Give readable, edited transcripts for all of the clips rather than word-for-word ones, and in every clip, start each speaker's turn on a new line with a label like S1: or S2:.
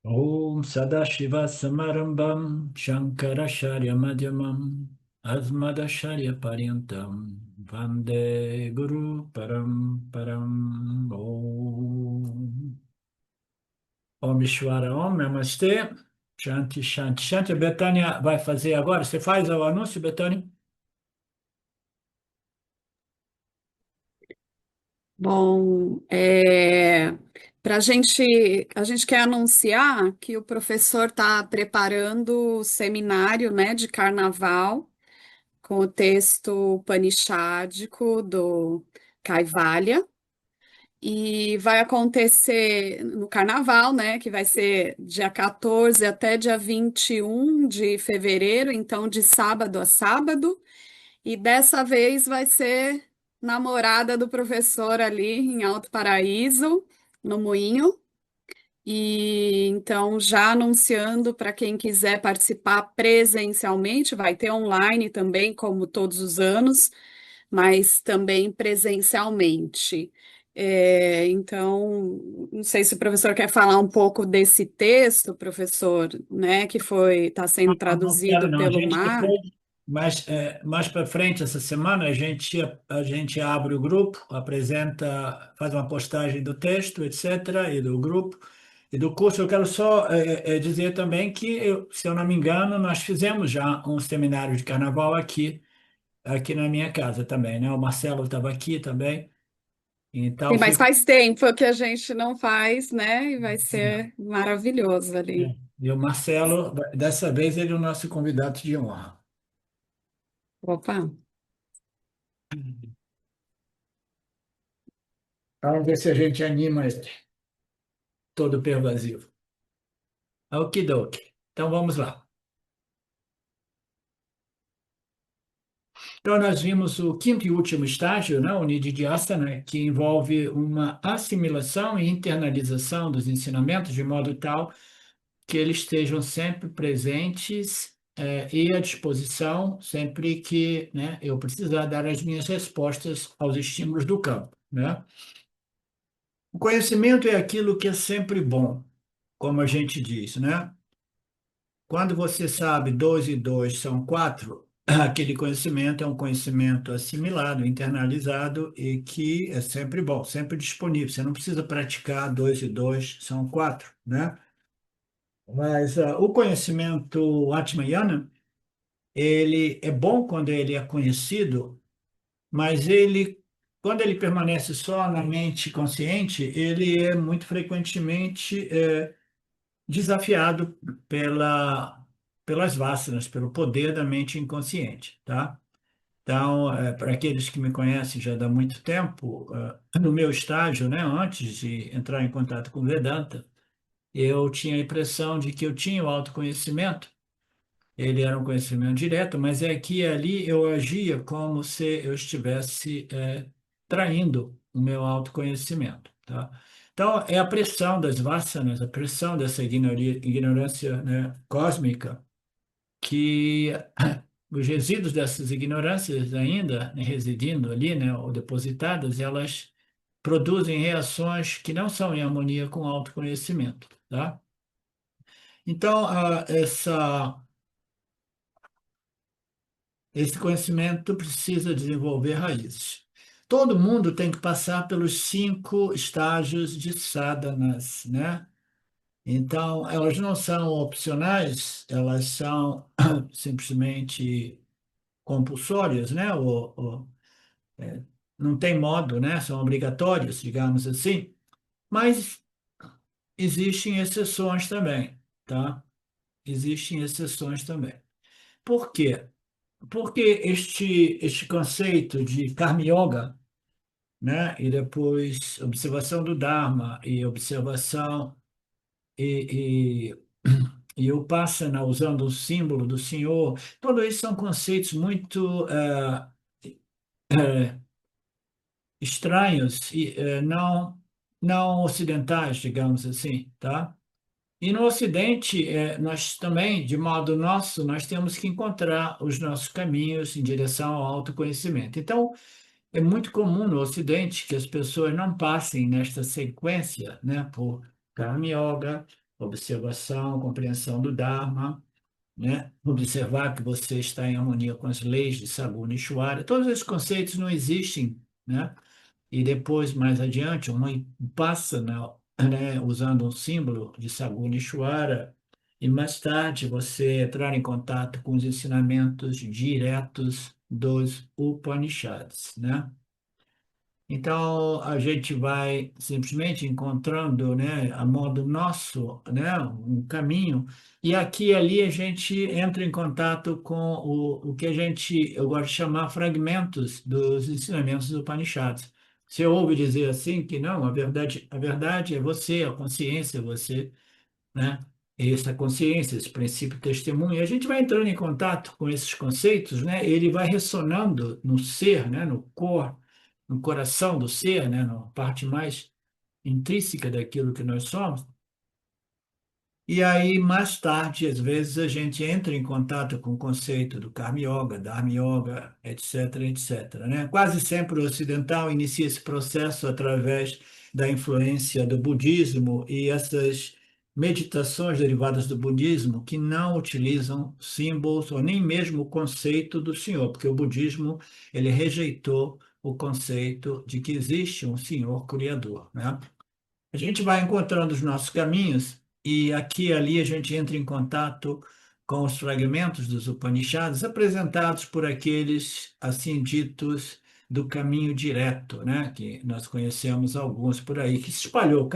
S1: Om Sadashiva Samarambam Shankaracharya Madhyamam Asmadacharya Paryantam Vande Guru Param Om Om Ishvara Om Namastê Shanti Shanti Shanti. A Betânia vai fazer agora. Você faz o anúncio, Betânia?
S2: Bom, a gente quer anunciar que o professor está preparando o seminário, né, de carnaval com o texto Upanishádico do Kaivalya e vai acontecer no carnaval, né, que vai ser dia 14 até dia 21 de fevereiro, então de sábado a sábado. E dessa vez vai ser namorada do professor ali em Alto Paraíso, no Moinho. E então, já anunciando para quem quiser participar presencialmente, vai ter online também, como todos os anos, mas também presencialmente. Então, não sei se o professor quer falar um pouco desse texto, professor, né, que está sendo
S1: Não quero
S2: traduzido
S1: não. A
S2: pelo
S1: gente
S2: Mar.
S1: depois, mais para frente essa semana, a gente abre o grupo, apresenta, faz uma postagem do texto, etc., e do grupo, e do curso. Eu quero só dizer também que, se eu não me engano, nós fizemos já um seminário de carnaval aqui na minha casa também, né? O Marcelo estava aqui também, então
S2: Sim, mas
S1: fica.
S2: faz tempo que a gente não faz, né? E vai ser maravilhoso ali.
S1: E o Marcelo, dessa vez, ele é o nosso convidado de honra.
S2: Opa,
S1: Vamos ver se a gente anima esse todo pervasivo. Okidoki. Então vamos lá. Então nós vimos o quinto e último estágio, né, o Nididhyasana, que envolve uma assimilação e internalização dos ensinamentos de modo tal que eles estejam sempre presentes, e à disposição sempre que, né, eu precisar dar as minhas respostas aos estímulos do campo, né? O conhecimento é aquilo que é sempre bom, como a gente diz, né? Quando você sabe 2 e 2 são 4, aquele conhecimento é um conhecimento assimilado, internalizado e que é sempre bom, sempre disponível. Você não precisa praticar 2 e 2 são 4, né? Mas o conhecimento Atmayana, ele é bom quando ele é conhecido, mas quando ele permanece só na mente consciente, ele é muito frequentemente desafiado pelas vássanas, pelo poder da mente inconsciente, tá? Então, para aqueles que me conhecem já há muito tempo, no meu estágio, né, antes de entrar em contato com Vedanta, eu tinha a impressão de que eu tinha o autoconhecimento, ele era um conhecimento direto, mas é que ali eu agia como se eu estivesse traindo o meu autoconhecimento, tá? Então, é a pressão das vassanas, a pressão dessa ignorância, né, cósmica, que os resíduos dessas ignorâncias ainda, né, residindo ali, né, ou depositadas, elas produzem reações que não são em harmonia com o autoconhecimento, tá? Então, esse conhecimento precisa desenvolver raízes. Todo mundo tem que passar pelos 5 estágios de sadhanas, né? Então, elas não são opcionais, elas são simplesmente compulsórias, né? Não tem modo, né? São obrigatórias, digamos assim. Mas existem exceções também, tá? Existem exceções também. Por quê? Porque este conceito de Karma Yoga, né? E depois observação do Dharma e observação e, e o Upasana usando o símbolo do Senhor, tudo isso são conceitos muito estranhos e não ocidentais, digamos assim, tá? E no Ocidente, nós também, de modo nosso, nós temos que encontrar os nossos caminhos em direção ao autoconhecimento. Então, é muito comum no Ocidente que as pessoas não passem nesta sequência, né, por Karma Yoga, observação, compreensão do Dharma, né? Observar que você está em harmonia com as leis de Saguna e Ishvara. Todos esses conceitos não existem, né? E depois, mais adiante, uma passa, né, usando um símbolo de Saguna e Ishvara, e mais tarde você entrar em contato com os ensinamentos diretos dos Upanishads, né? Então, a gente vai simplesmente encontrando, né, a modo nosso, né, um caminho, e aqui e ali a gente entra em contato com o que eu gosto de chamar fragmentos dos ensinamentos do Upanishads. Você ouve dizer assim que não, a verdade é você, a consciência é você, né? Essa consciência, esse princípio testemunho. E a gente vai entrando em contato com esses conceitos, né? Ele vai ressonando no ser, né? No core, no coração do ser, né? Na parte mais intrínseca daquilo que nós somos. E aí, mais tarde, às vezes, a gente entra em contato com o conceito do Karma Yoga, Dharma Yoga, etc., etc., né? Quase sempre o ocidental inicia esse processo através da influência do budismo e essas meditações derivadas do budismo que não utilizam símbolos ou nem mesmo o conceito do Senhor, porque o budismo ele rejeitou o conceito de que existe um Senhor Criador, né? A gente vai encontrando os nossos caminhos e aqui e ali a gente entra em contato com os fragmentos dos Upanishads apresentados por aqueles, assim ditos, do caminho direto, né? Que nós conhecemos alguns por aí, que se espalhou.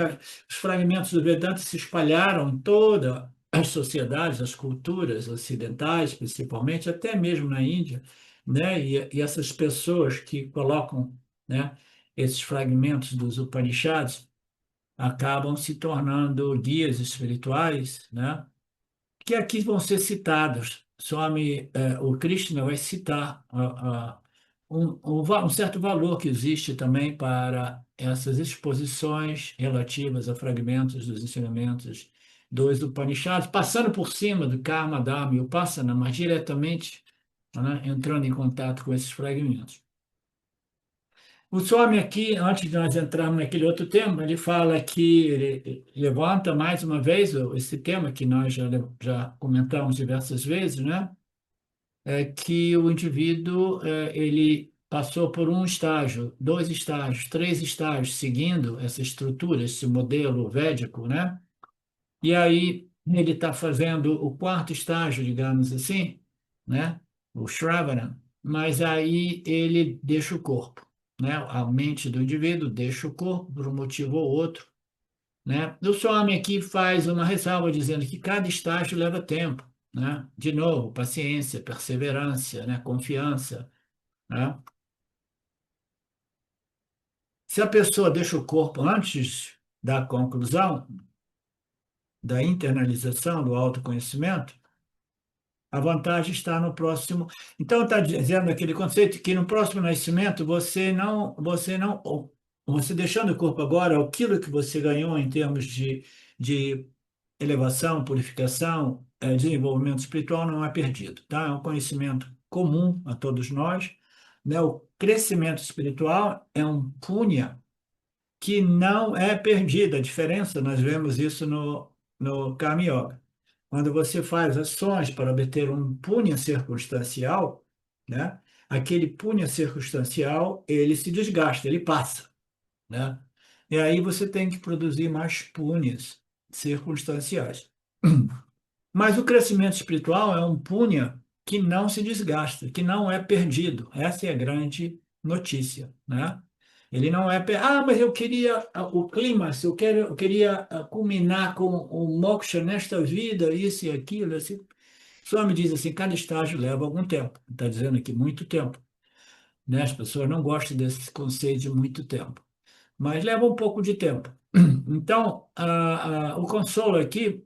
S1: Os fragmentos do Vedanta se espalharam em todas as sociedades, as culturas ocidentais, principalmente, até mesmo na Índia, né? E essas pessoas que colocam, né, esses fragmentos dos Upanishads acabam se tornando guias espirituais, né? Que aqui vão ser citados. O Krishna vai citar um certo valor que existe também para essas exposições relativas a fragmentos dos ensinamentos dos Upanishads, passando por cima do Karma, Dharma e Upasana, mas diretamente, né, entrando em contato com esses fragmentos. O Swami aqui, antes de nós entrarmos naquele outro tema, ele fala que ele levanta mais uma vez esse tema que nós já comentamos diversas vezes, né? É que o indivíduo ele passou por um estágio, dois estágios, três estágios, seguindo essa estrutura, esse modelo védico, né? E aí ele está fazendo o quarto estágio, digamos assim, né? O Shravana, mas aí ele deixa o corpo, né? A mente do indivíduo deixa o corpo por um motivo ou outro, né? O Swami aqui faz uma ressalva dizendo que cada estágio leva tempo, né? De novo, paciência, perseverança, né? Confiança, né? Se a pessoa deixa o corpo antes da conclusão, da internalização do autoconhecimento, a vantagem está no próximo. Então, está dizendo aquele conceito que no próximo nascimento você deixando o corpo agora, aquilo que você ganhou em termos de elevação, purificação, desenvolvimento espiritual não é perdido, tá? É um conhecimento comum a todos nós, né? O crescimento espiritual é um punya que não é perdido. A diferença, nós vemos isso no Karma Yoga. Quando você faz ações para obter um punha circunstancial, né? Aquele punha circunstancial, ele se desgasta, ele passa, né? E aí você tem que produzir mais punhas circunstanciais. Mas o crescimento espiritual é um punha que não se desgasta, que não é perdido. Essa é a grande notícia, né? Ele não é, mas eu queria o clímax, eu queria culminar com o moksha nesta vida, isso e aquilo, assim. Só me diz assim, cada estágio leva algum tempo. Está dizendo aqui muito tempo, né? As pessoas não gostam desse conceito de muito tempo, mas leva um pouco de tempo. Então, o consolo aqui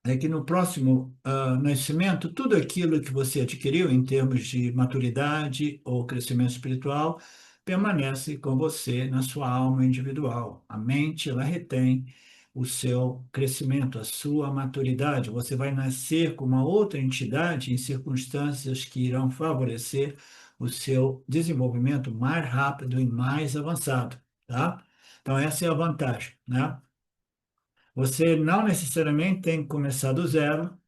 S1: é que no próximo nascimento, tudo aquilo que você adquiriu em termos de maturidade ou crescimento espiritual permanece com você na sua alma individual. A mente, ela retém o seu crescimento, a sua maturidade. Você vai nascer com uma outra entidade em circunstâncias que irão favorecer o seu desenvolvimento mais rápido e mais avançado, tá? Então, essa é a vantagem, né? Você não necessariamente tem que começar do zero.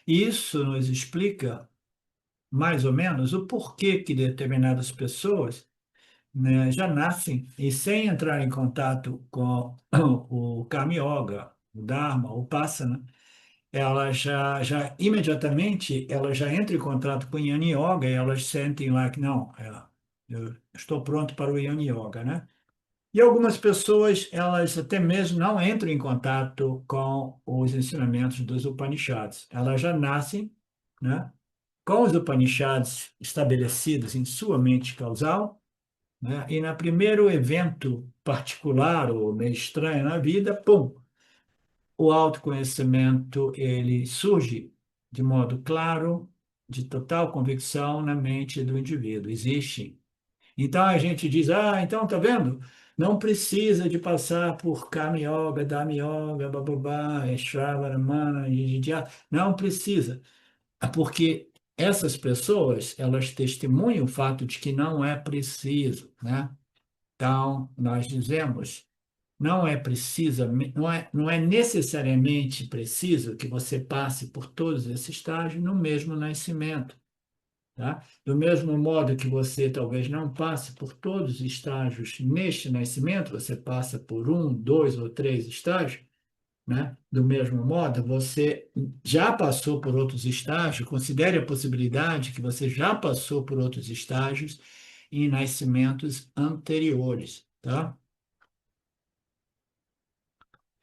S1: E isso nos explica, mais ou menos, o porquê que determinadas pessoas, né, já nascem e sem entrar em contato com o Karma Yoga, o Dharma, o Passana, ela já imediatamente ela já entra em contato com o Yana Yoga e elas sentem lá que não, eu estou pronto para o Yana Yoga, né? E algumas pessoas, elas até mesmo não entram em contato com os ensinamentos dos Upanishads. Elas já nascem, né, com os Upanishads estabelecidos em sua mente causal, né? E no primeiro evento particular ou meio estranho na vida, pum, o autoconhecimento ele surge de modo claro, de total convicção na mente do indivíduo. Existe. Então a gente diz, então tá vendo? Não precisa de passar por Karma Yoga, Dharma Yoga, bababá, Shravana, Jidya. Não precisa. Porque essas pessoas, elas testemunham o fato de que não é preciso, né? Então, nós dizemos, não é necessariamente preciso que você passe por todos esses estágios no mesmo nascimento, tá? Do mesmo modo que você talvez não passe por todos os estágios neste nascimento, você passa por um, dois ou três estágios, né? Do mesmo modo, você já passou por outros estágios, considere a possibilidade que você já passou por outros estágios em nascimentos anteriores, tá?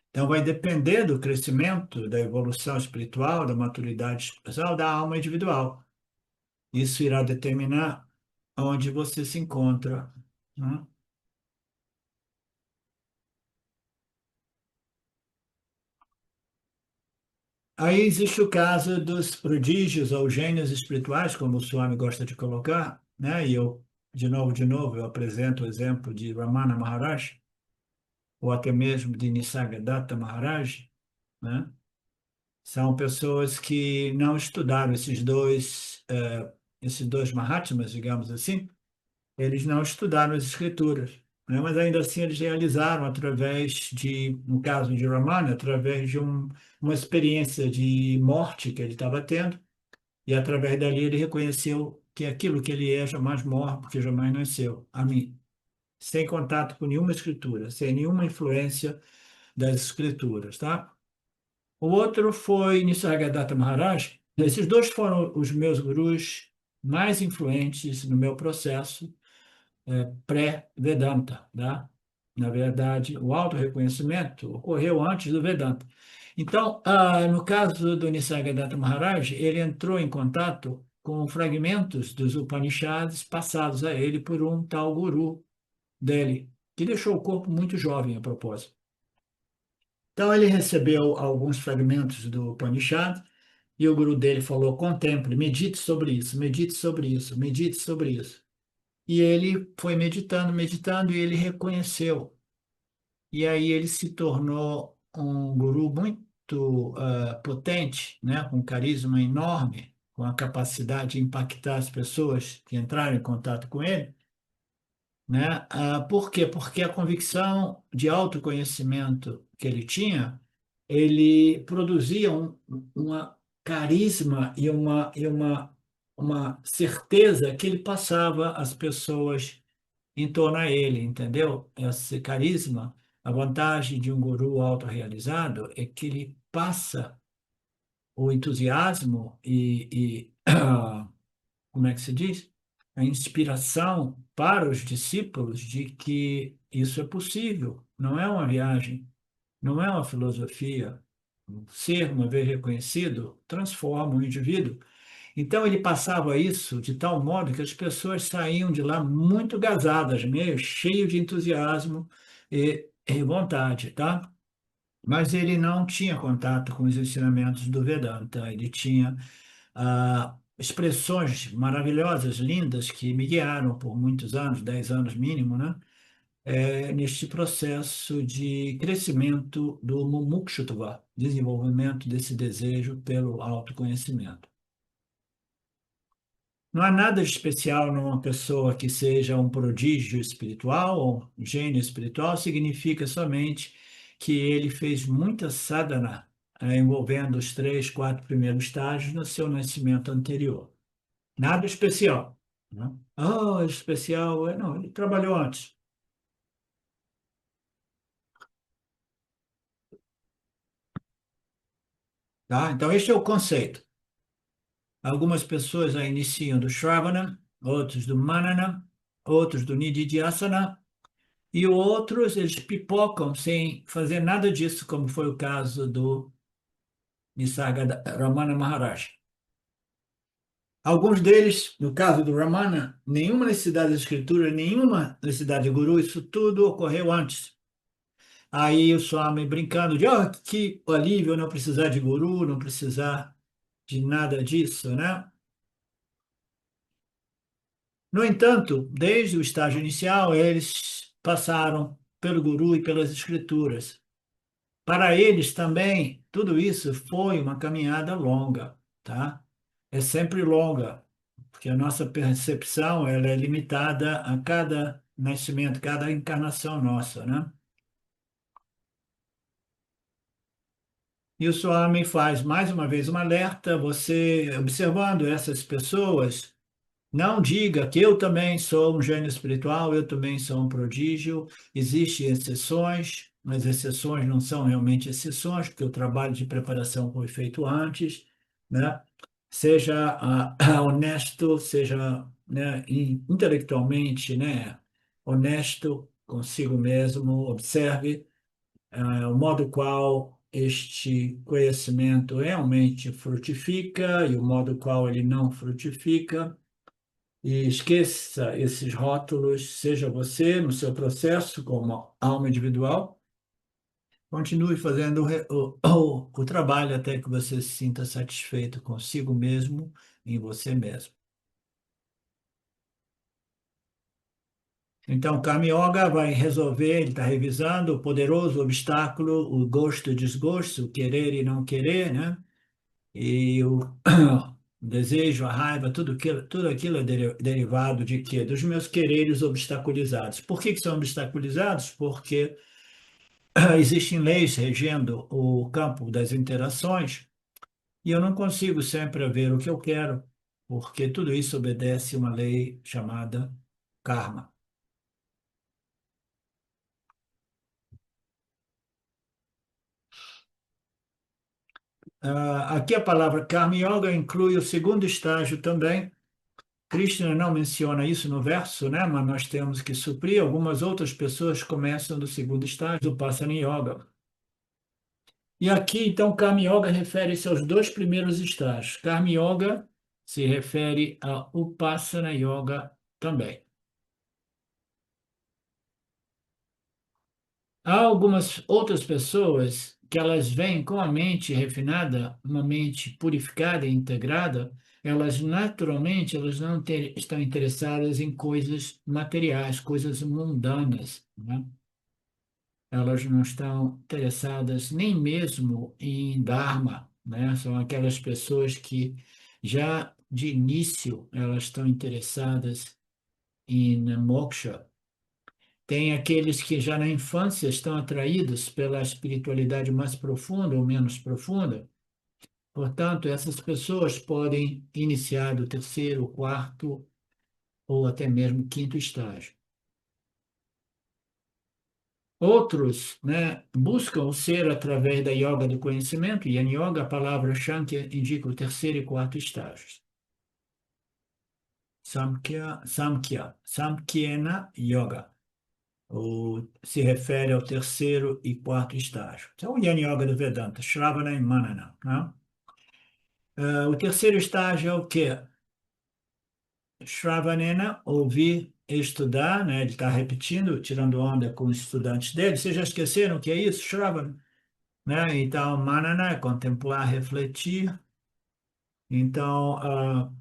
S1: Então, vai depender do crescimento, da evolução espiritual, da maturidade espiritual, da alma individual. Isso irá determinar onde você se encontra, né? Aí existe o caso dos prodígios ou gênios espirituais, como o Swami gosta de colocar, né? E eu, de novo, eu apresento o exemplo de Ramana Maharaj, ou até mesmo de Nisargadatta Maharaj, né? São pessoas que não estudaram esses dois Mahatmas, digamos assim, eles não estudaram as escrituras, né? Mas ainda assim eles realizaram através no caso de Ramana, através de uma experiência de morte que ele estava tendo, e através dali ele reconheceu que aquilo que ele é jamais morre, porque jamais nasceu. A mim, sem contato com nenhuma escritura, sem nenhuma influência das escrituras, tá? O outro foi Nisargadatta Maharaj. Esses dois foram os meus gurus mais influentes no meu processo pré-Vedanta, tá? Na verdade, o autorreconhecimento ocorreu antes do Vedanta. Então, no caso do Nisargadatta Maharaj, ele entrou em contato com fragmentos dos Upanishads passados a ele por um tal guru dele, que deixou o corpo muito jovem a propósito. Então, ele recebeu alguns fragmentos do Upanishad e o guru dele falou: contemple, medite sobre isso, medite sobre isso, medite sobre isso. E ele foi meditando, meditando, e ele reconheceu. E aí ele se tornou um guru muito potente, né? Com um carisma enorme, com a capacidade de impactar as pessoas que entraram em contato com ele, né? Por quê? Porque a convicção de autoconhecimento que ele tinha, ele produzia uma carisma uma certeza que ele passava às pessoas em torno a ele, entendeu? Esse carisma, a vantagem de um guru autorrealizado é que ele passa o entusiasmo como é que se diz? A inspiração para os discípulos de que isso é possível, não é uma viagem, não é uma filosofia. Ser, uma vez reconhecido, transforma o indivíduo. Então, ele passava isso de tal modo que as pessoas saíam de lá muito gasadas, meio cheio de entusiasmo e vontade, tá? Mas ele não tinha contato com os ensinamentos do Vedanta. Ele tinha expressões maravilhosas, lindas, que me guiaram por muitos anos, 10 anos mínimo, né? Neste processo de crescimento do mumukshutva, desenvolvimento desse desejo pelo autoconhecimento. Não há nada de especial numa pessoa que seja um prodígio espiritual ou um gênio espiritual, significa somente que ele fez muita sadhana, envolvendo os 3, 4 primeiros estágios no seu nascimento anterior. Nada especial, né? Oh, especial, não, ele trabalhou antes. Tá? Então, este é o conceito. Algumas pessoas a iniciam do Shravana, outros do Manana, outros do Nididhyasana, e outros eles pipocam sem fazer nada disso, como foi o caso do Nisarga Ramana Maharaj. Alguns deles, no caso do Ramana, nenhuma necessidade de escritura, nenhuma necessidade de guru, isso tudo ocorreu antes. Aí o Swami brincando de, que alívio não precisar de guru, não precisar de nada disso, né? No entanto, desde o estágio inicial, eles passaram pelo guru e pelas escrituras. Para eles também, tudo isso foi uma caminhada longa, tá? É sempre longa, porque a nossa percepção ela é limitada a cada nascimento, cada encarnação nossa, né? E o Swami faz mais uma vez um alerta, você observando essas pessoas, não diga que eu também sou um gênio espiritual, eu também sou um prodígio. Existem exceções, mas exceções não são realmente exceções, porque o trabalho de preparação foi feito antes, né? Seja honesto, seja, né, intelectualmente, né, honesto consigo mesmo, observe o modo qual este conhecimento realmente frutifica e o modo qual ele não frutifica e esqueça esses rótulos, seja você no seu processo como alma individual, continue fazendo o trabalho até que você se sinta satisfeito consigo mesmo, em você mesmo. Então, Karma Yoga vai resolver, ele está revisando o poderoso obstáculo, o gosto e desgosto, o querer e não querer, né? E o desejo, a raiva, tudo aquilo é derivado de quê? Dos meus quereres obstaculizados. Por que são obstaculizados? Porque existem leis regendo o campo das interações e eu não consigo sempre ver o que eu quero, porque tudo isso obedece a uma lei chamada karma. Aqui a palavra Karma Yoga inclui o segundo estágio também. Krishna não menciona isso no verso, né? Mas nós temos que suprir. Algumas outras pessoas começam do segundo estágio, do Passana Yoga. E aqui, então, Karma Yoga refere-se aos dois primeiros estágios. Karma Yoga se refere a Upasana Yoga também. Há algumas outras pessoas que elas vêm com a mente refinada, uma mente purificada e integrada, elas naturalmente elas não estão interessadas em coisas materiais, coisas mundanas, né? Elas não estão interessadas nem mesmo em Dharma, né? São aquelas pessoas que já de início elas estão interessadas em moksha. Tem aqueles que já na infância estão atraídos pela espiritualidade mais profunda ou menos profunda. Portanto, essas pessoas podem iniciar do terceiro, quarto ou até mesmo quinto estágio. Outros, né, buscam o ser através da yoga do conhecimento, e em yoga, a palavra Shankya indica o terceiro e quarto estágios. Samkhya Yoga. Se refere ao terceiro e quarto estágio. Então, o Yana Yoga do Vedanta, Shravana e Manana, né? O terceiro estágio é o quê? Shravanena, ouvir e estudar, né? Ele está repetindo, tirando onda com os estudantes dele. Vocês já esqueceram o que é isso? Shravana, né? Então, Manana é contemplar, refletir. Então,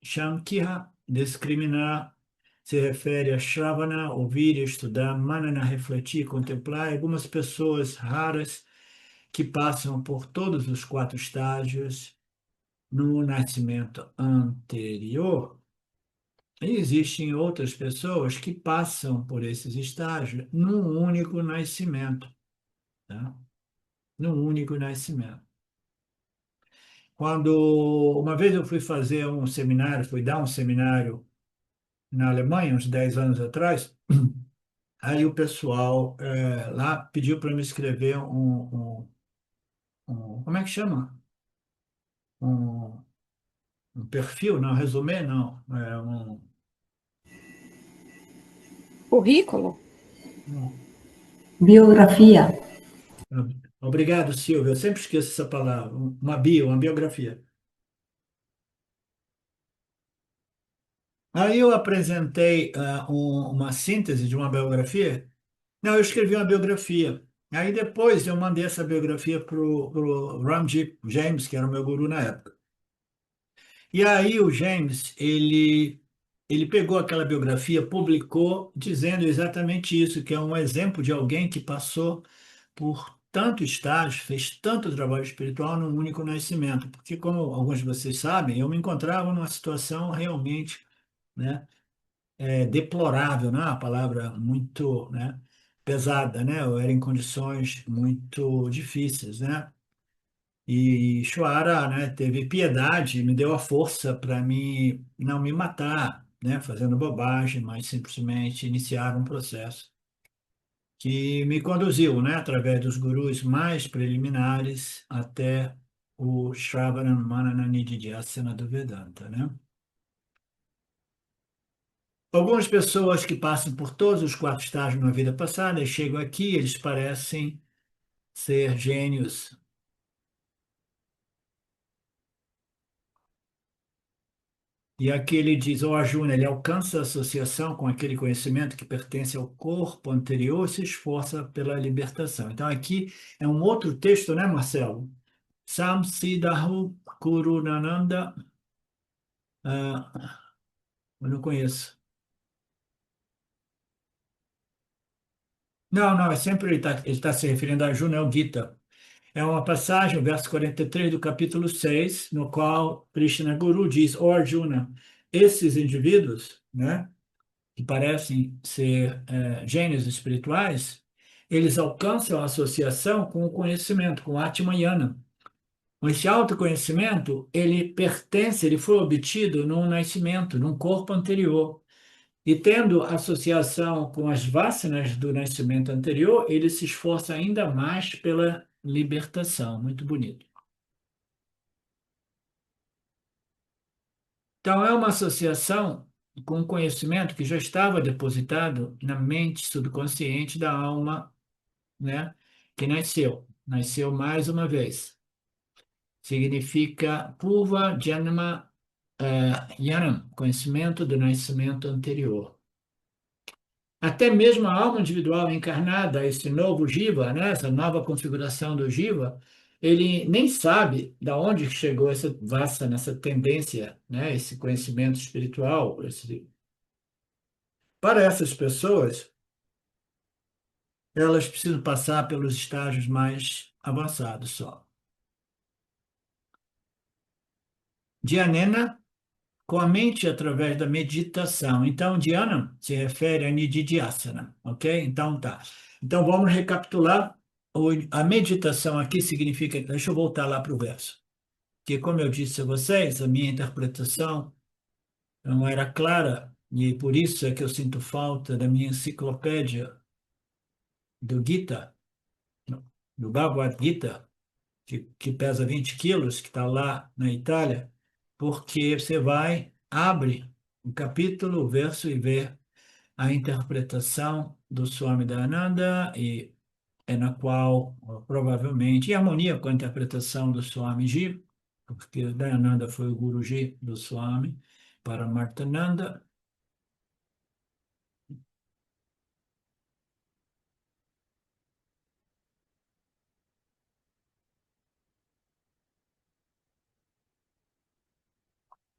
S1: Shamkya, discriminar, se refere a Shravana, ouvir e estudar, Manana, refletir, contemplar. Algumas pessoas raras que passam por todos os quatro estágios no nascimento anterior. E existem outras pessoas que passam por esses estágios num único nascimento. tá? Num único nascimento. Quando uma vez eu fui fazer um seminário, fui dar um seminário na Alemanha, uns 10 anos atrás, aí o pessoal lá pediu para me escrever como é que chama? Um, um perfil, não, resumê, não.
S2: Currículo?
S1: Um-
S3: Biografia.
S1: Obrigado, Silvia. Eu sempre esqueço essa palavra. Uma bio, uma biografia. Aí eu apresentei uma síntese de uma biografia. Não, eu escrevi uma biografia. Aí depois eu mandei essa biografia para o Ramji James, que era o meu guru na época. E aí o James, ele pegou aquela biografia, publicou, dizendo exatamente isso, que é um exemplo de alguém que passou por tanto estágio, fez tanto trabalho espiritual num único nascimento. Porque, como alguns de vocês sabem, eu me encontrava numa situação realmente, né, deplorável, não é uma palavra muito, né, pesada, né? Eu era em condições muito difíceis, né? E Shoara, né, teve piedade, me deu a força para mim não me matar, né, fazendo bobagem, mas simplesmente iniciar um processo que me conduziu, né, através dos gurus mais preliminares até o Shravana Manana Nididhyasana do Vedanta, né? Algumas pessoas que passam por todos os quatro estágios na vida passada e chegam aqui, eles parecem ser gênios. E aqui ele diz, o Arjuna, ele alcança a associação com aquele conhecimento que pertence ao corpo anterior e se esforça pela libertação. Então aqui é um outro texto, né, Marcelo? Samsidahu Kurunananda, eu não conheço. Não, não, é sempre ele tá se referindo a Arjuna, é o Gita. É uma passagem, o verso 43 do capítulo 6, no qual Krishna Guru diz, ó Arjuna, esses indivíduos, né, que parecem ser gênios espirituais, eles alcançam a associação com o conhecimento, com o Atmayana. Esse autoconhecimento, ele pertence, ele foi obtido num nascimento, num corpo anterior. E tendo associação com as vasanas do nascimento anterior, ele se esforça ainda mais pela libertação. Muito bonito. Então, é uma associação com um conhecimento que já estava depositado na mente subconsciente da alma, né, que nasceu mais uma vez. Significa Purva Janma Yanam, conhecimento do nascimento anterior. Até mesmo a alma individual encarnada, esse novo Jiva, né, essa nova configuração do Jiva, ele nem sabe da onde chegou essa vassa, nessa tendência, né, esse conhecimento espiritual. Para essas pessoas, elas precisam passar pelos estágios mais avançados só. Dhyanena, com a mente através da meditação. Então, Dhyana se refere a Nididhyasana, ok? Então, tá. Então, vamos recapitular. A meditação aqui significa. Deixa eu voltar lá para o verso. Que, como eu disse a vocês, a minha interpretação não era clara, e por isso é que eu sinto falta da minha enciclopédia do Gita, do Bhagavad Gita, que pesa 20 quilos, que está lá na Itália, porque você vai, abre o capítulo, o verso e vê a interpretação do Swami Dayananda, e é na qual, provavelmente, em harmonia com a interpretação do Swami Ji, porque Dayananda foi o Guruji do Swami Paramarthananda.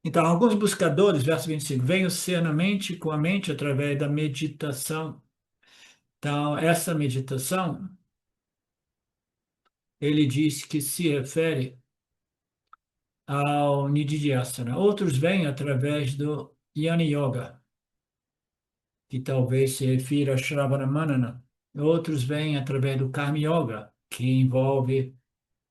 S1: Então, alguns buscadores, verso 25, veem o ser na mente, com a mente, através da meditação. Então, essa meditação, ele diz que se refere ao Nididhyasana. Outros vêm através do Jnana Yoga, que talvez se refira a Shravana Manana. Outros vêm através do Karma Yoga, que envolve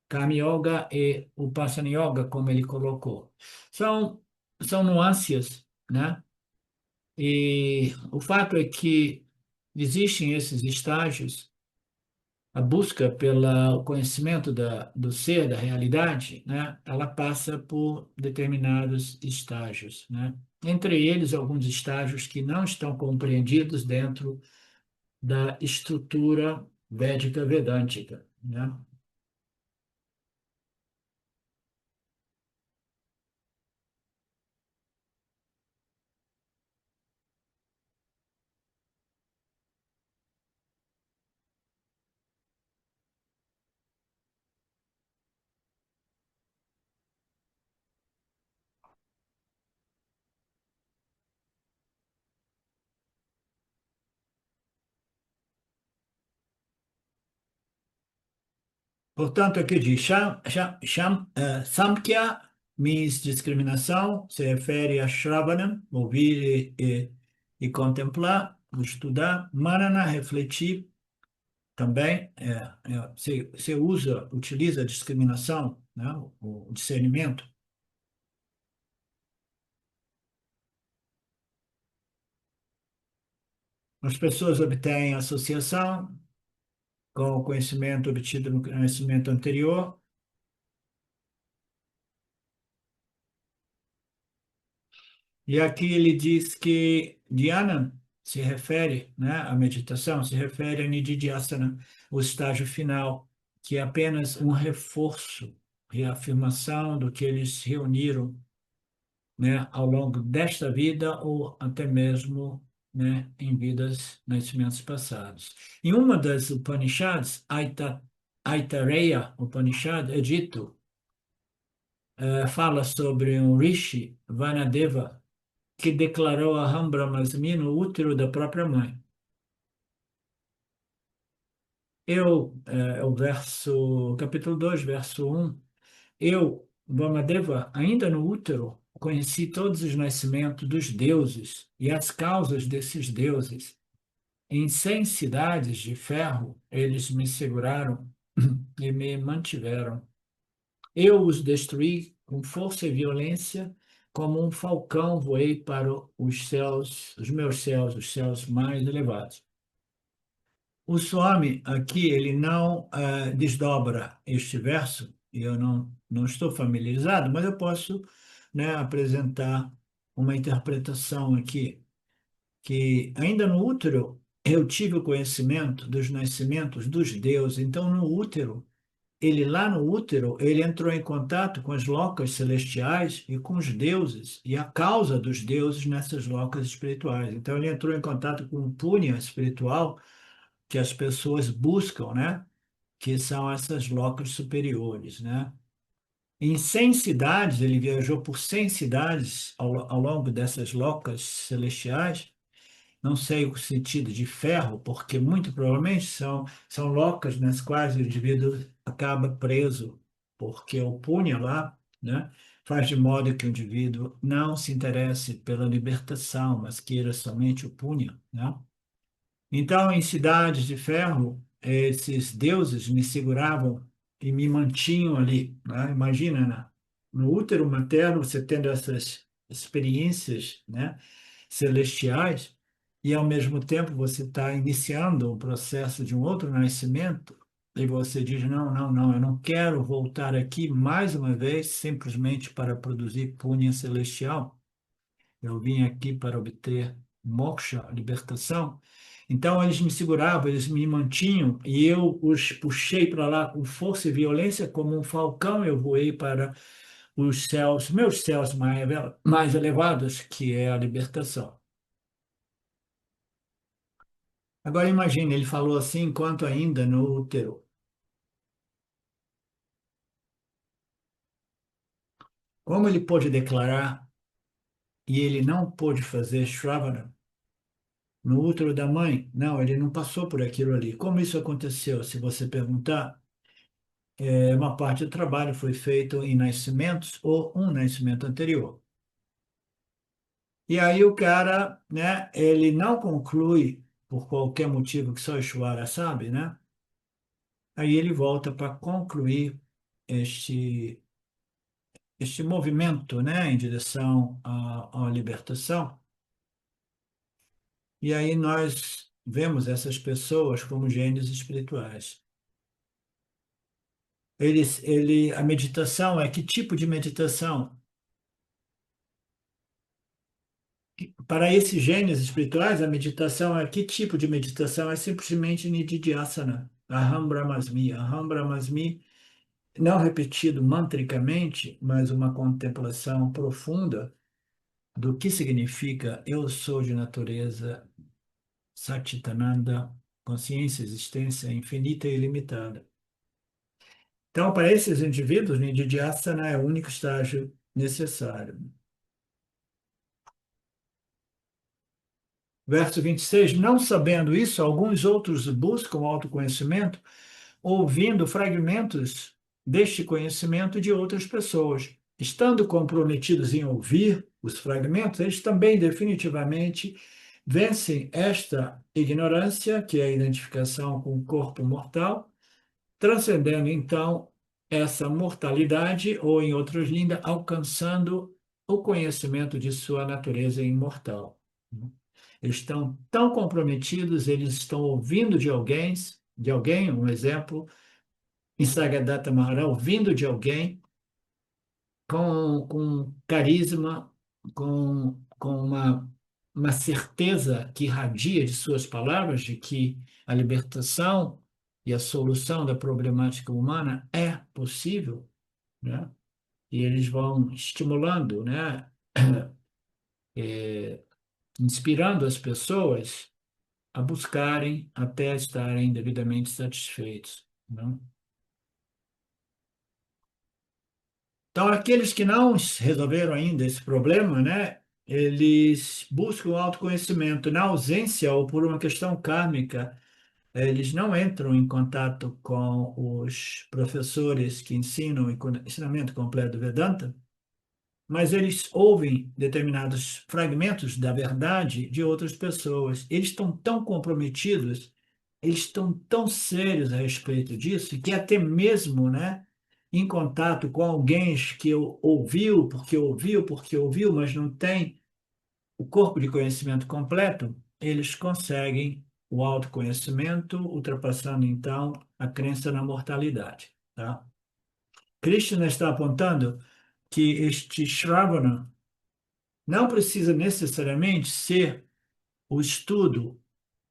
S1: Karma Yoga e Upasana Yoga, como ele colocou. São, são nuances, né? E o fato é que existem esses estágios, a busca pelo conhecimento do ser, da realidade, né? Ela passa por determinados estágios, né? Entre eles, alguns estágios que não estão compreendidos dentro da estrutura védica vedântica, né? Portanto, aqui diz, Samkhya means discriminação, se refere a Shravanam, ouvir e contemplar, estudar. Manana, refletir, também se usa, utiliza a discriminação, né, o discernimento. As pessoas obtêm associação com o conhecimento obtido no conhecimento anterior. E aqui ele diz que dhyana se refere, né, a meditação se refere a nididhyasana, o estágio final, que é apenas um reforço, reafirmação do que eles se reuniram, né, ao longo desta vida ou até mesmo, né, em vidas, nascimentos passados. Em uma das Upanishads, Aitareya Upanishad, é dito, fala sobre um rishi, Vanadeva, que declarou a Aham Brahmasmi no útero da própria mãe. O verso, capítulo 2, verso 1, eu, Vamadeva, ainda no útero, conheci todos os nascimentos dos deuses e as causas desses deuses. Em 100 cidades de ferro, eles me seguraram e me mantiveram. Eu os destruí com força e violência, como um falcão voei para os céus, os meus céus, os céus mais elevados. O Swami aqui, ele não desdobra este verso, e eu não estou familiarizado, mas eu posso, né, apresentar uma interpretação aqui, que ainda no útero eu tive o conhecimento dos nascimentos dos deuses, então no útero ele lá no útero, ele entrou em contato com as locas celestiais e com os deuses, e a causa dos deuses nessas locas espirituais. Então, ele entrou em contato com o punya espiritual que as pessoas buscam, né? Que são essas locas superiores, né? Em 100 cidades, ele viajou por 100 cidades ao longo dessas locas celestiais, não sei o sentido de ferro, porque muito provavelmente são locas nas quais o indivíduo acaba preso, porque o punha lá, né, faz de modo que o indivíduo não se interesse pela libertação, mas queira somente o punha, né? Então, em cidades de ferro, esses deuses me seguravam e me mantinham ali, né? Imagina, né? No útero materno, você tendo essas experiências, né, celestiais, e ao mesmo tempo você está iniciando o processo de um outro nascimento, e você diz: não, não, não, eu não quero voltar aqui mais uma vez simplesmente para produzir punha celestial. Eu vim aqui para obter moksha, libertação. Então eles me seguravam, eles me mantinham e eu os puxei para lá com força e violência, como um falcão. Eu voei para os céus, meus céus mais elevados, que é a libertação. Agora imagine, ele falou assim enquanto ainda no útero. Como ele pôde declarar e ele não pôde fazer Shravana no útero da mãe? Não, ele não passou por aquilo ali. Como isso aconteceu? Se você perguntar, uma parte do trabalho foi feito em nascimentos ou um nascimento anterior. E aí o cara, né, ele não conclui, por qualquer motivo que só Ishvara sabe, né? Aí ele volta para concluir este, este movimento, né, em direção à libertação. E aí nós vemos essas pessoas como gênios espirituais. A meditação é que tipo de meditação? Para esses gênios espirituais, a meditação é que tipo de meditação? É simplesmente Nididhyasana, Aham Brahmasmi. Aham Brahmasmi, não repetido mantricamente, mas uma contemplação profunda do que significa eu sou de natureza Satchitananda, consciência, existência infinita e ilimitada. Então, para esses indivíduos, Nididhyasana é o único estágio necessário. Verso 26, não sabendo isso, alguns outros buscam o autoconhecimento, ouvindo fragmentos deste conhecimento de outras pessoas. Estando comprometidos em ouvir os fragmentos, eles também definitivamente vencem esta ignorância, que é a identificação com o corpo mortal, transcendendo então essa mortalidade, ou em outras línguas, alcançando o conhecimento de sua natureza imortal. Eles estão tão comprometidos, eles estão ouvindo de alguém, um exemplo, em Sagadatta Maharaj, ouvindo de alguém com carisma, com uma certeza que irradia de suas palavras de que a libertação e a solução da problemática humana é possível, né? E eles vão estimulando, né? Inspirando as pessoas a buscarem até estarem devidamente satisfeitos, né? Então, aqueles que não resolveram ainda esse problema, né, eles buscam o autoconhecimento na ausência ou por uma questão kármica, eles não entram em contato com os professores que ensinam o ensinamento completo do Vedanta, mas eles ouvem determinados fragmentos da verdade de outras pessoas. Eles estão tão comprometidos, eles estão tão sérios a respeito disso, que até mesmo, né, em contato com alguém que ouviu, mas não tem o corpo de conhecimento completo, eles conseguem o autoconhecimento, ultrapassando então a crença na mortalidade, tá? Krishna está apontando que este Shravana não precisa necessariamente ser o estudo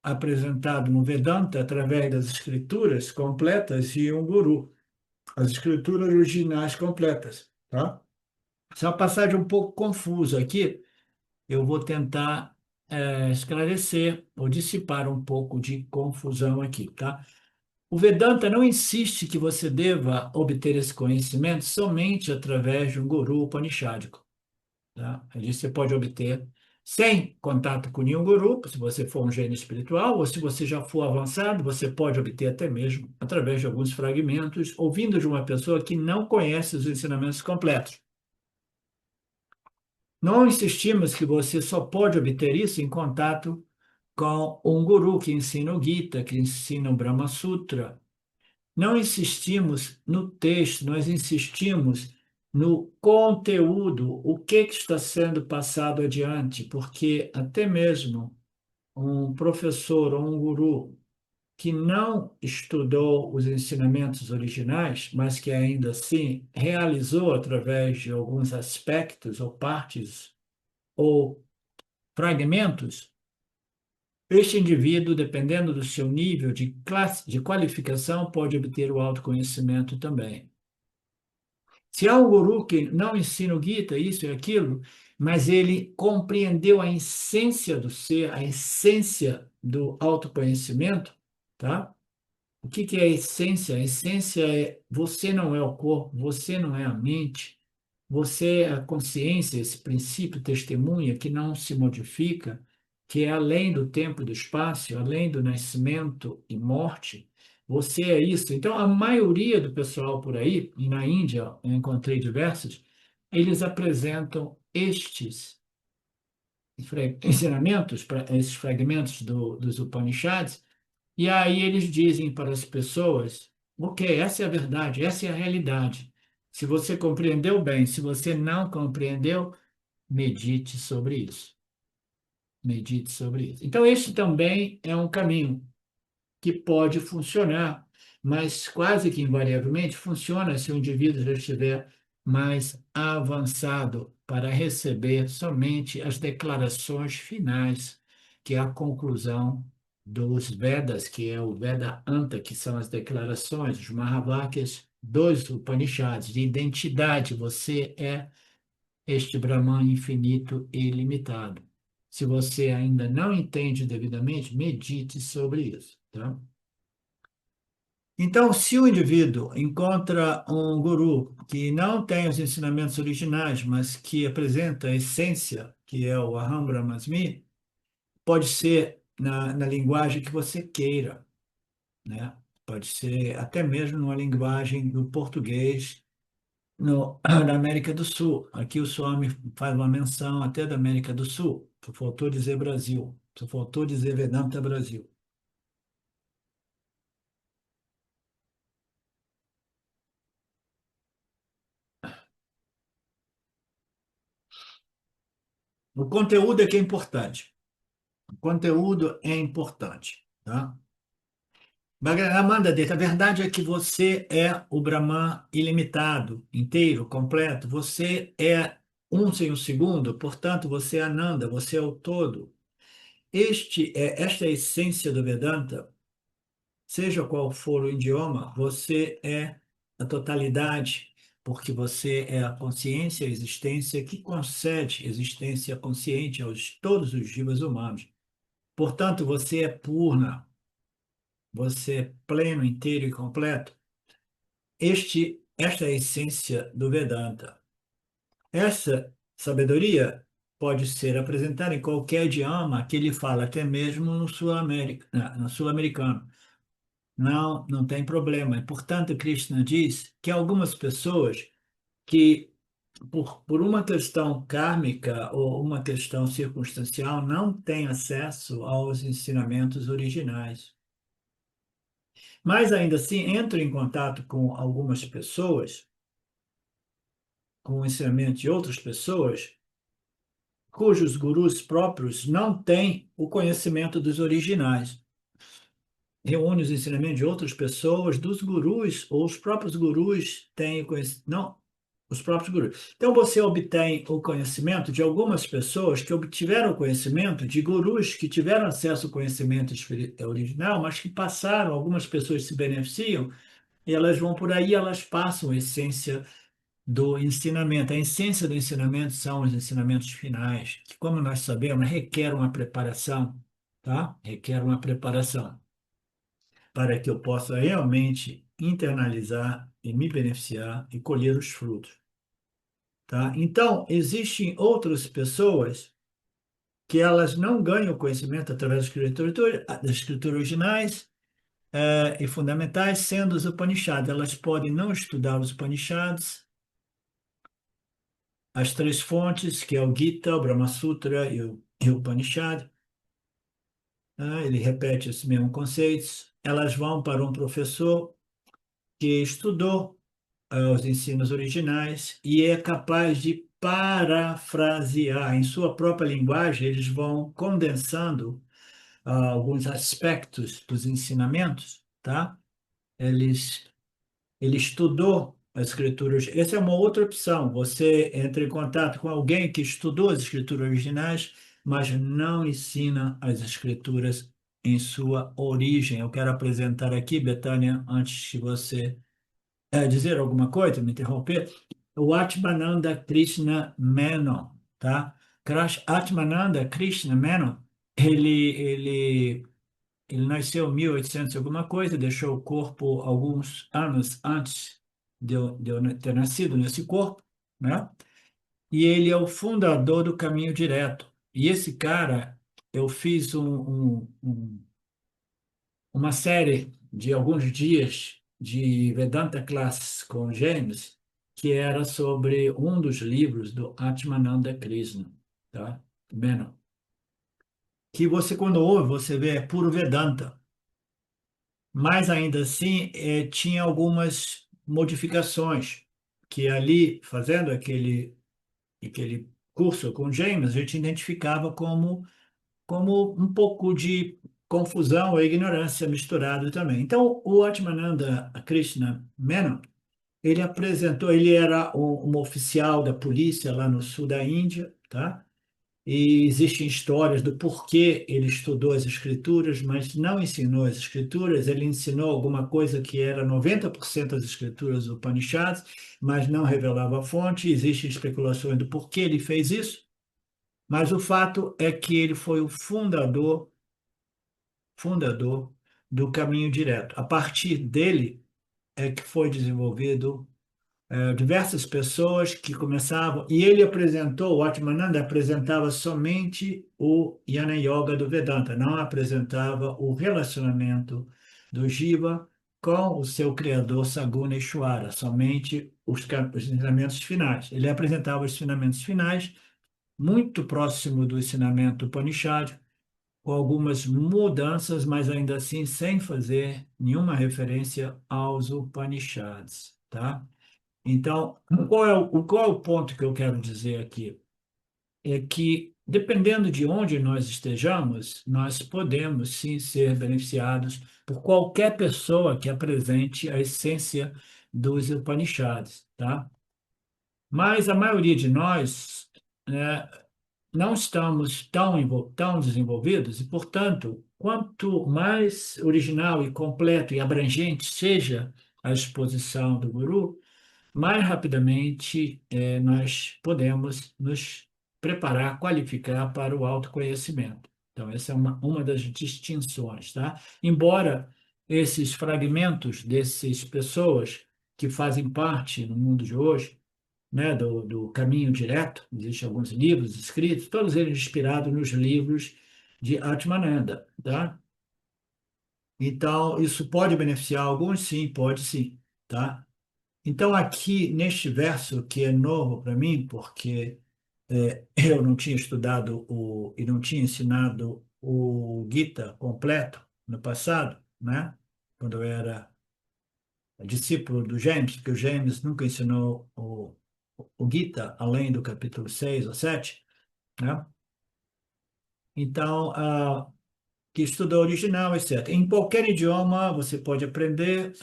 S1: apresentado no Vedanta através das escrituras completas e um guru, as escrituras originais completas, tá? Essa é uma passagem um pouco confusa aqui, eu vou tentar esclarecer ou dissipar um pouco de confusão aqui, tá? O Vedanta não insiste que você deva obter esse conhecimento somente através de um guru upanishádico, tá? Ele diz que você pode obter sem contato com nenhum guru, se você for um gênio espiritual, ou se você já for avançado, você pode obter até mesmo através de alguns fragmentos, ouvindo de uma pessoa que não conhece os ensinamentos completos. Não insistimos que você só pode obter isso em contato com um guru que ensina o Gita, que ensina o Brahma Sutra. Não insistimos no texto, nós insistimos no conteúdo, o que está sendo passado adiante, porque até mesmo um professor ou um guru que não estudou os ensinamentos originais, mas que ainda assim realizou através de alguns aspectos ou partes ou fragmentos, este indivíduo, dependendo do seu nível de qualificação, pode obter o autoconhecimento também. Se há um guru que não ensina o Gita, isso e aquilo, mas ele compreendeu a essência do ser, a essência do autoconhecimento, tá? O que que é a essência? A essência é você não é o corpo, você não é a mente, você é a consciência, esse princípio testemunha que não se modifica, que é além do tempo e do espaço, além do nascimento e morte. Você é isso. Então, a maioria do pessoal por aí, e na Índia eu encontrei diversos, eles apresentam estes ensinamentos, esses fragmentos dos Upanishads, e aí eles dizem para as pessoas, Ok, essa é a verdade, essa é a realidade. Se você compreendeu bem, se você não compreendeu, medite sobre isso. Medite sobre isso. Então, este também é um caminho que pode funcionar, mas quase que invariavelmente funciona se o indivíduo já estiver mais avançado para receber somente as declarações finais, que é a conclusão dos Vedas, que é o Veda Anta, que são as declarações, os Mahavakyas dos Upanishads, de identidade. Você é este Brahman infinito e ilimitado. Se você ainda não entende devidamente, medite sobre isso, tá? Então, se o indivíduo encontra um guru que não tem os ensinamentos originais, mas que apresenta a essência, que é o Aham Brahmasmi, pode ser na linguagem que você queira, né? Pode ser até mesmo numa linguagem do português na América do Sul. Aqui o Swami faz uma menção até da América do Sul. Só faltou dizer Brasil. Só faltou dizer Vedanta Brasil. O conteúdo é que é importante. O conteúdo é importante, tá? Amanda Deta, a verdade é que você é o Brahman ilimitado, inteiro, completo. Você é um sem o segundo, portanto, você é Ananda, você é o todo. Esta é a essência do Vedanta. Seja qual for o idioma, você é a totalidade, porque você é a consciência, a existência que concede existência consciente aos todos os jivas humanos. Portanto, você é purna, você é pleno, inteiro e completo. Esta é a essência do Vedanta. Essa sabedoria pode ser apresentada em qualquer idioma que ele fala, até mesmo no no sul-americano. Não, não tem problema. E, portanto, Krishna diz que algumas pessoas que, por uma questão kármica ou uma questão circunstancial, não têm acesso aos ensinamentos originais. Mas, ainda assim, entram em contato com algumas pessoas, com o ensinamento de outras pessoas, cujos gurus próprios não têm o conhecimento dos originais. Reúne os ensinamentos de outras pessoas, dos gurus, ou os próprios gurus têm o conhecimento. Não, os próprios gurus. Então você obtém o conhecimento de algumas pessoas que obtiveram o conhecimento de gurus que tiveram acesso ao conhecimento original, mas que passaram, algumas pessoas se beneficiam, e elas vão por aí, elas passam a essência do ensinamento. A essência do ensinamento são os ensinamentos finais, que, como nós sabemos, requer uma preparação, tá? Requer uma preparação para que eu possa realmente internalizar e me beneficiar e colher os frutos, tá? Então, existem outras pessoas que elas não ganham conhecimento através das escrituras originais e fundamentais, sendo os Upanishads. Elas podem não estudar os Upanishads, as três fontes, que é o Gita, o Brahma Sutra e o Upanishad, né? Ele repete os mesmos conceitos. Elas vão para um professor que estudou os ensinos originais e é capaz de parafrasear em sua própria linguagem. Eles vão condensando alguns aspectos dos ensinamentos, tá? Eles, ele estudou as escrituras. Essa é uma outra opção. Você entra em contato com alguém que estudou as escrituras originais, mas não ensina as escrituras em sua origem. Eu quero apresentar aqui, Betânia, antes que você dizer alguma coisa, me interromper, o Atmananda Krishna Menon, tá? Atmananda Krishna Menon, ele nasceu em 1800 e alguma coisa, deixou o corpo alguns anos antes de eu ter nascido nesse corpo, né? E ele é o fundador do Caminho Direto. E esse cara, eu fiz uma série de alguns dias de Vedanta Class com James, que era sobre um dos livros do Atmananda Krishna, tá? Menon. Que você, quando ouve, você vê é puro Vedanta. mas ainda assim tinha algumas modificações que ali, fazendo aquele curso com James, a gente identificava como um pouco de confusão ou ignorância misturado também. Então, o Atmananda Krishna Menon, ele apresentou, ele era um oficial da polícia lá no sul da Índia, tá? E existem histórias do porquê ele estudou as escrituras, mas não ensinou as escrituras, ele ensinou alguma coisa que era 90% das escrituras do Upanishads, mas não revelava a fonte. Existem especulações do porquê ele fez isso, mas o fato é que ele foi o fundador do caminho direto. A partir dele é que foi desenvolvido diversas pessoas que começavam, e ele apresentou, o Atmananda apresentava somente o Jnana Yoga do Vedanta, não apresentava o relacionamento do Jiva com o seu criador Saguna Ishvara, somente os ensinamentos finais. Ele apresentava os ensinamentos finais, muito próximo do ensinamento Upanishad, com algumas mudanças, mas ainda assim sem fazer nenhuma referência aos Upanishads, tá? Então, qual é o ponto que eu quero dizer aqui? É que, dependendo de onde nós estejamos, nós podemos sim ser beneficiados por qualquer pessoa que apresente a essência dos Upanishads, tá? Mas a maioria de nós, né, não estamos tão desenvolvidos e, portanto, quanto mais original e completo e abrangente seja a exposição do guru, mais rapidamente nós podemos nos preparar, qualificar para o autoconhecimento. Então, essa é uma das distinções, tá? Embora esses fragmentos dessas pessoas que fazem parte no mundo de hoje, né, do caminho direto, existem alguns livros escritos, todos eles inspirados nos livros de Atmananda, tá? Então, isso pode beneficiar alguns? Sim, pode sim, tá? Então, aqui neste verso, que é novo para mim, porque eu não tinha estudado e não tinha ensinado o Gita completo no passado, né? Quando eu era discípulo do James, porque o James nunca ensinou o Gita além do capítulo 6 ou 7, né? Então, que estuda o original, etc. Em qualquer idioma você pode aprender,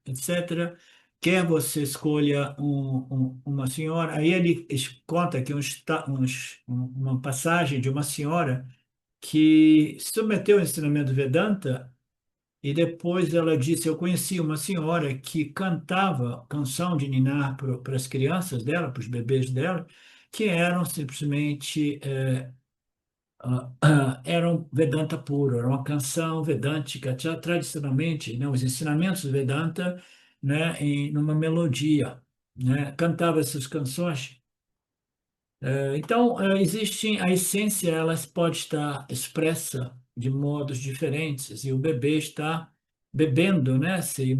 S1: etc. Quer você escolha uma senhora, aí ele conta aqui uma passagem de uma senhora que submeteu ao ensinamento Vedanta e depois ela disse, eu conheci uma senhora que cantava canção de ninar para as crianças dela, para os bebês dela, que eram simplesmente era um Vedanta puro, era uma canção vedântica, tradicionalmente, né, os ensinamentos do Vedanta, né, numa melodia, né, cantava essas canções. Então, existem, a essência, ela pode estar expressa de modos diferentes, e o bebê está bebendo, né, se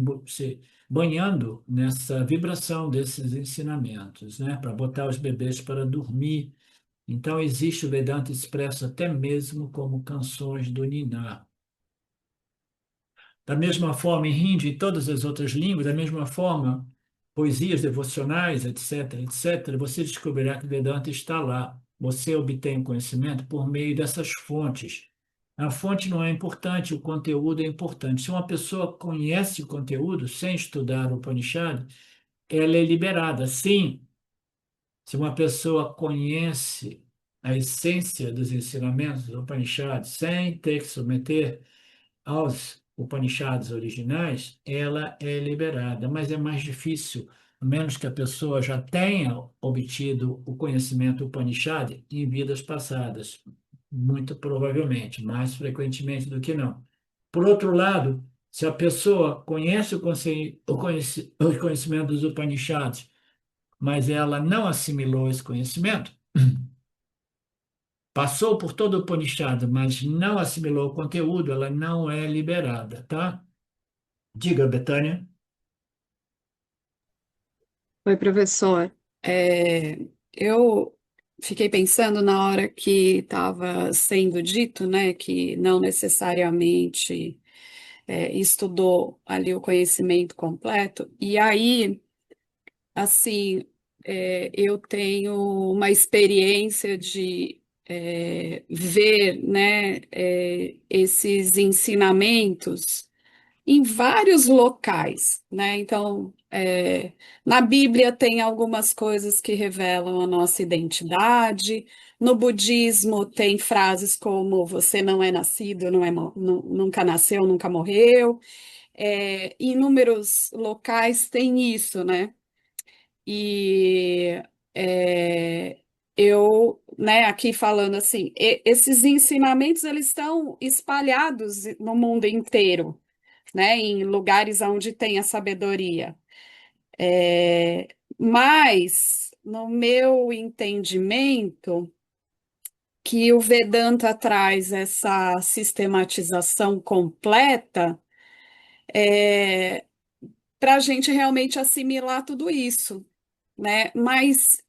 S1: banhando nessa vibração desses ensinamentos, né, para botar os bebês para dormir. Então, existe o Vedanta expresso até mesmo como canções do Niná. Da mesma forma, em hindi e todas as outras línguas, da mesma forma, poesias devocionais, etc., etc., você descobrirá que o Vedanta está lá. Você obtém o conhecimento por meio dessas fontes. A fonte não é importante, o conteúdo é importante. Se uma pessoa conhece o conteúdo sem estudar o Upanishad, ela é liberada. Sim, se uma pessoa conhece a essência dos ensinamentos do Upanishad sem ter que submeter aos Upanishads originais, ela é liberada, mas é mais difícil, a menos que a pessoa já tenha obtido o conhecimento Upanishad em vidas passadas, muito provavelmente, mais frequentemente do que não. Por outro lado, se a pessoa conhece o conhecimento dos Upanishads, mas ela não assimilou esse conhecimento, passou por todo o Upanishad, mas não assimilou o conteúdo, ela não é liberada, tá? Diga, Betânia.
S2: Oi, professor. É, eu fiquei pensando na hora que estava sendo dito, né, que não necessariamente estudou ali o conhecimento completo, e aí, assim, eu tenho uma experiência de ver, né, esses ensinamentos em vários locais, né? Então, na Bíblia tem algumas coisas que revelam a nossa identidade. No budismo tem frases como você não é nascido, não é, nunca nasceu, nunca morreu. Inúmeros locais tem isso, né? E é, eu, né, aqui falando assim, esses ensinamentos eles estão espalhados no mundo inteiro, né, em lugares onde tem a sabedoria. É, mas, no meu entendimento, que o Vedanta traz essa sistematização completa, para a gente realmente assimilar tudo isso, né? Mas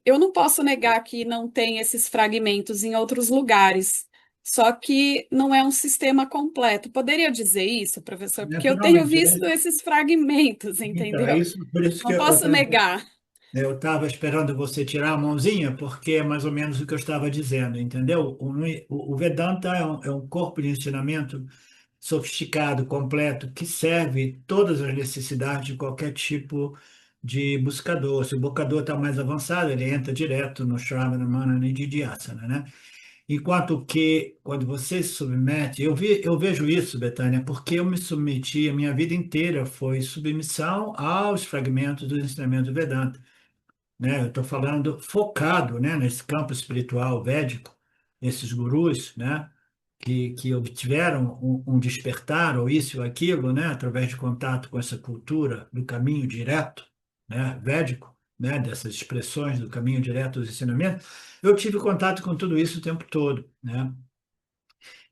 S2: eu não posso negar que não tem esses fragmentos em outros lugares. Só que não é um sistema completo. Poderia dizer isso, professor? Porque eu tenho
S1: Naturalmente.
S2: visto esses fragmentos,
S1: Então, é
S2: entendeu?
S1: isso, por isso que
S2: Não posso negar.
S1: eu estava esperando você tirar a mãozinha, porque é mais ou menos o que eu estava dizendo, entendeu? O Vedanta é um corpo de ensinamento sofisticado, completo, que serve todas as necessidades de qualquer tipo de buscador. Se o buscador está mais avançado, ele entra direto no Shravana, Manana e Dhyasana, né? Enquanto que, quando você se submete, eu vejo isso, Betânia, porque eu me submeti, a minha vida inteira foi submissão aos fragmentos do ensinamento Vedanta, né? Eu estou falando focado, né, nesse campo espiritual védico, esses gurus, né, que obtiveram um despertar, ou isso ou aquilo, né, através de contato com essa cultura do caminho direto, né, védico, né, dessas expressões do caminho direto dos ensinamentos, eu tive contato com tudo isso o tempo todo, né?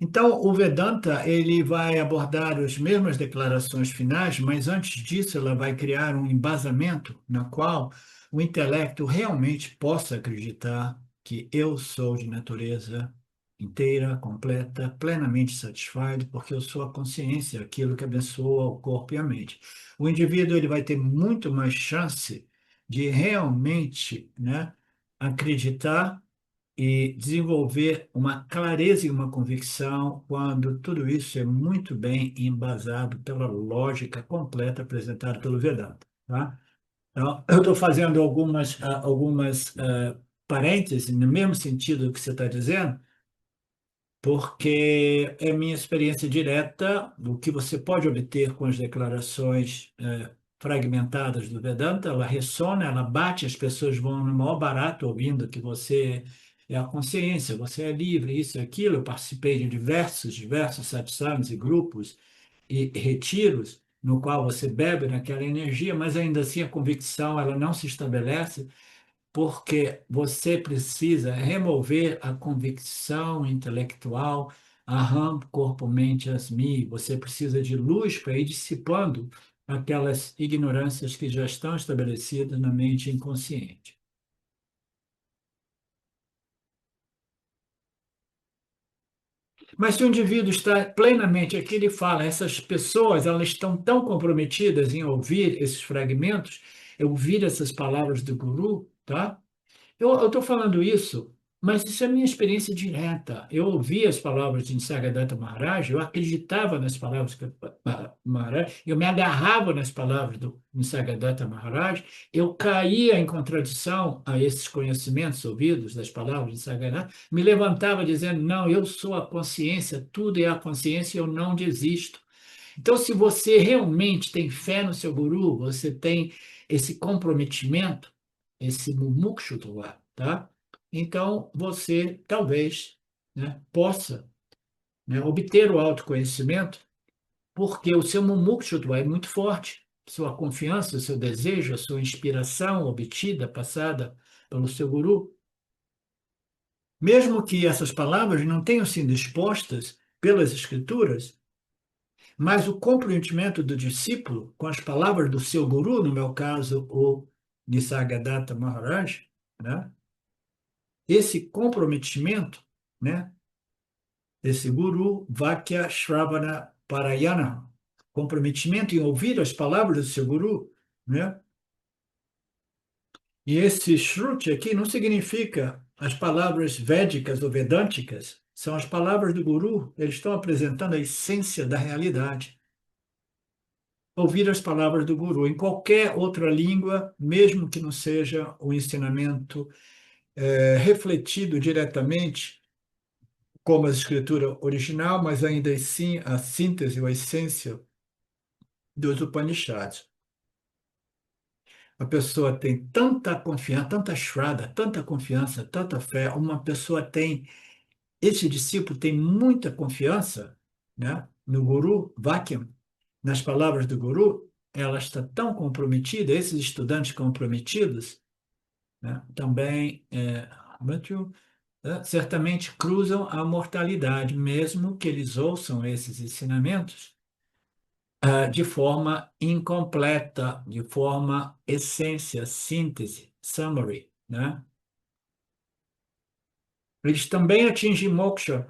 S1: Então, o Vedanta ele vai abordar as mesmas declarações finais, mas antes disso ela vai criar um embasamento na qual o intelecto realmente possa acreditar que eu sou de natureza inteira, completa, plenamente satisfeito, porque eu sou a consciência, aquilo que abençoa o corpo e a mente. O indivíduo ele vai ter muito mais chance de realmente, né, acreditar e desenvolver uma clareza e uma convicção quando tudo isso é muito bem embasado pela lógica completa apresentada pelo Vedanta, tá? Então, eu estou fazendo algumas parênteses no mesmo sentido que você está dizendo, porque é minha experiência direta do que você pode obter com as declarações fragmentadas do Vedanta. Ela ressona, ela bate, as pessoas vão no maior barato ouvindo que você é a consciência, você é livre, isso e aquilo. Eu participei de diversos satsangs e grupos e retiros no qual você bebe naquela energia, mas ainda assim a convicção ela não se estabelece porque você precisa remover a convicção intelectual, aham, corpo, mente, asmi. Você precisa de luz para ir dissipando aquelas ignorâncias que já estão estabelecidas na mente inconsciente. Mas se o indivíduo está plenamente, aqui ele fala, essas pessoas, elas estão tão comprometidas em ouvir esses fragmentos, ouvir essas palavras do guru, tá? Eu estou falando isso, mas isso é minha experiência direta. Eu ouvi as palavras de Nisargadatta Maharaj, eu acreditava nas palavras do Maharaj, eu me agarrava nas palavras do Nisargadatta Maharaj, eu caía em contradição a esses conhecimentos ouvidos das palavras de Nisargadatta, me levantava dizendo, não, eu sou a consciência, tudo é a consciência, eu não desisto. Então, se você realmente tem fé no seu guru, você tem esse comprometimento, esse mumukshutva, tá? Então, você talvez, né, possa, né, obter o autoconhecimento, porque o seu mumukshutva é muito forte. Sua confiança, seu desejo, a sua inspiração obtida, passada pelo seu guru. Mesmo que essas palavras não tenham sido expostas pelas escrituras, mas o comprometimento do discípulo com as palavras do seu guru, no meu caso, o Nisargadatta Maharaj, né? Esse comprometimento, né? Esse guru Vakya Shravana parayana, comprometimento em ouvir as palavras do seu guru, né? E esse shruti aqui não significa as palavras védicas ou vedânticas, são as palavras do guru, eles estão apresentando a essência da realidade. Ouvir as palavras do guru em qualquer outra língua, mesmo que não seja o ensinamento refletido diretamente como a escritura original, mas ainda assim a síntese ou a essência dos Upanishads. A pessoa tem tanta confiança, tanta shraddha, tanta confiança, tanta fé, uma pessoa tem, esse discípulo tem muita confiança, né, no Guru Vakyam, nas palavras do Guru, ela está tão comprometida, esses estudantes comprometidos, né, também certamente cruzam a mortalidade, mesmo que eles ouçam esses ensinamentos de forma incompleta, de forma essência, síntese, summary, né? Eles também atingem moksha.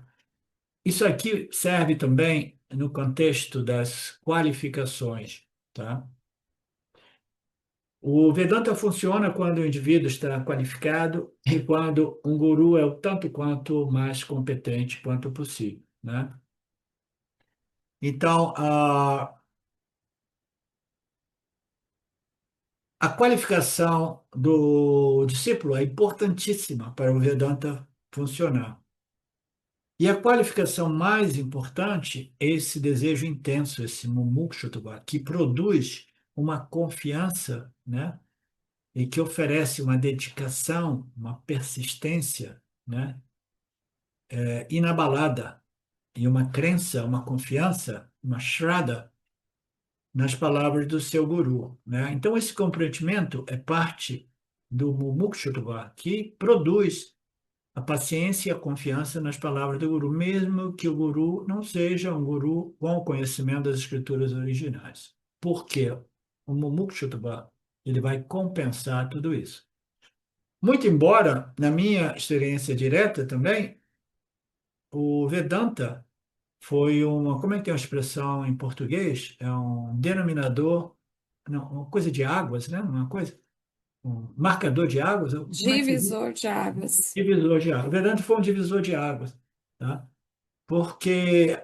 S1: Isso aqui serve também no contexto das qualificações, tá? O Vedanta funciona quando o indivíduo está qualificado e quando um guru é o tanto quanto mais competente quanto possível, né? Então, a qualificação do discípulo é importantíssima para o Vedanta funcionar. E a qualificação mais importante é esse desejo intenso, esse mumukshutva, que produz uma confiança, né? E que oferece uma dedicação, uma persistência, né? Inabalada, e uma crença, uma confiança, uma shraddha nas palavras do seu guru, né? Então, esse comprometimento é parte do mumukshutva, que produz a paciência e a confiança nas palavras do guru, mesmo que o guru não seja um guru com o conhecimento das escrituras originais. Por quê? O mumukshutva, ele vai compensar tudo isso. Muito embora, na minha experiência direta também, o Vedanta foi uma, como é que tem uma expressão em português? É um denominador, não, uma coisa de águas, né? Uma coisa, um marcador de águas, como é que se diz?
S2: Divisor de águas.
S1: Divisor de águas. O Vedanta foi um divisor de águas, tá? Porque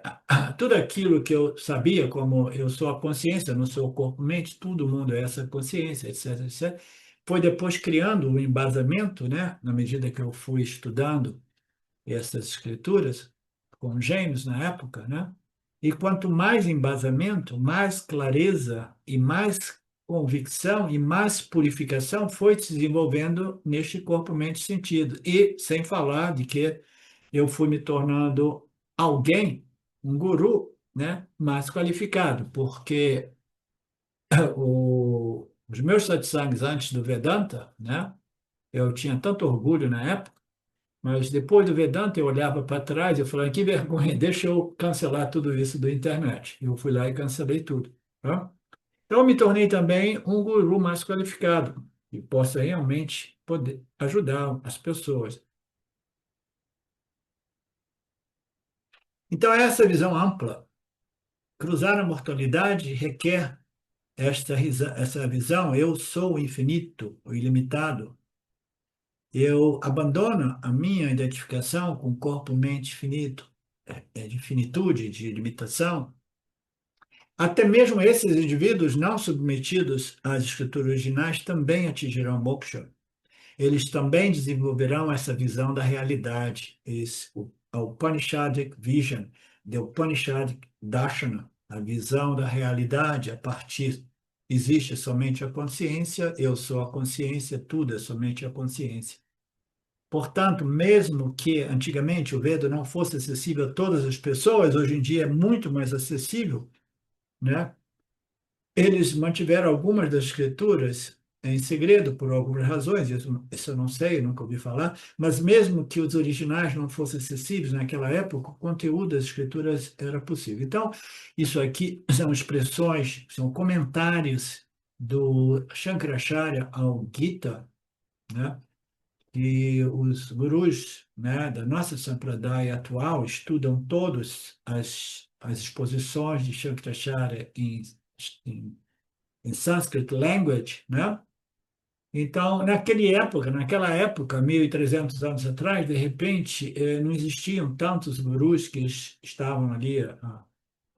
S1: tudo aquilo que eu sabia, como eu sou a consciência, não sou o corpo-mente, todo mundo é essa consciência, etc, etc, foi depois criando um embasamento, né? Na medida que eu fui estudando essas escrituras, com James na época, né? E quanto mais embasamento, mais clareza e mais convicção e mais purificação foi se desenvolvendo neste corpo, mente e sentido. E sem falar de que eu fui me tornando alguém, um guru, né, mais qualificado, porque os meus satsangs antes do Vedanta, né, eu tinha tanto orgulho na época, mas depois do Vedanta eu olhava para trás e eu falava, que vergonha, deixa eu cancelar tudo isso da internet. Eu fui lá e cancelei tudo. Tá? Então eu me tornei também um guru mais qualificado e possa realmente poder ajudar as pessoas. Então essa visão ampla, cruzar a mortalidade requer essa visão, eu sou o infinito, o ilimitado. Eu abandono a minha identificação com corpo-mente finito, de finitude, de limitação. Até mesmo esses indivíduos não submetidos às escrituras originais também atingirão moksha. Eles também desenvolverão essa visão da realidade, a Upanishadic Vision, the Upanishadic Darshana, a visão da realidade a partir. Existe somente a consciência, eu sou a consciência, tudo é somente a consciência. Portanto, mesmo que antigamente o Veda não fosse acessível a todas as pessoas, hoje em dia é muito mais acessível, né? Eles mantiveram algumas das escrituras em segredo por algumas razões, isso eu não sei, eu nunca ouvi falar, mas mesmo que os originais não fossem acessíveis naquela época, o conteúdo das escrituras era possível. Então, isso aqui são expressões, são comentários do Shankaracharya ao Gita, né? E os gurus, né, da nossa Sampradaya atual estudam todos as exposições de Shankaracharya em Sanskrit language, né? Então, naquela época, 1.300 anos atrás, de repente, não existiam tantos gurus que estavam ali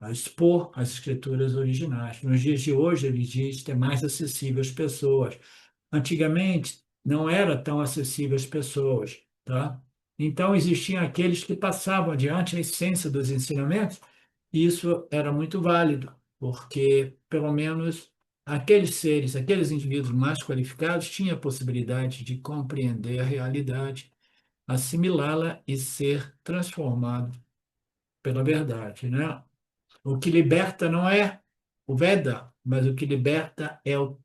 S1: a expor as escrituras originais. Nos dias de hoje, ele diz que é mais acessível às pessoas. Antigamente, não era tão acessível às pessoas, tá? Então, existiam aqueles que passavam adiante a essência dos ensinamentos, e isso era muito válido, porque, pelo menos, aqueles seres, aqueles indivíduos mais qualificados tinham a possibilidade de compreender a realidade, assimilá-la e ser transformado pela verdade, né? O que liberta não é o Veda, mas o que liberta é o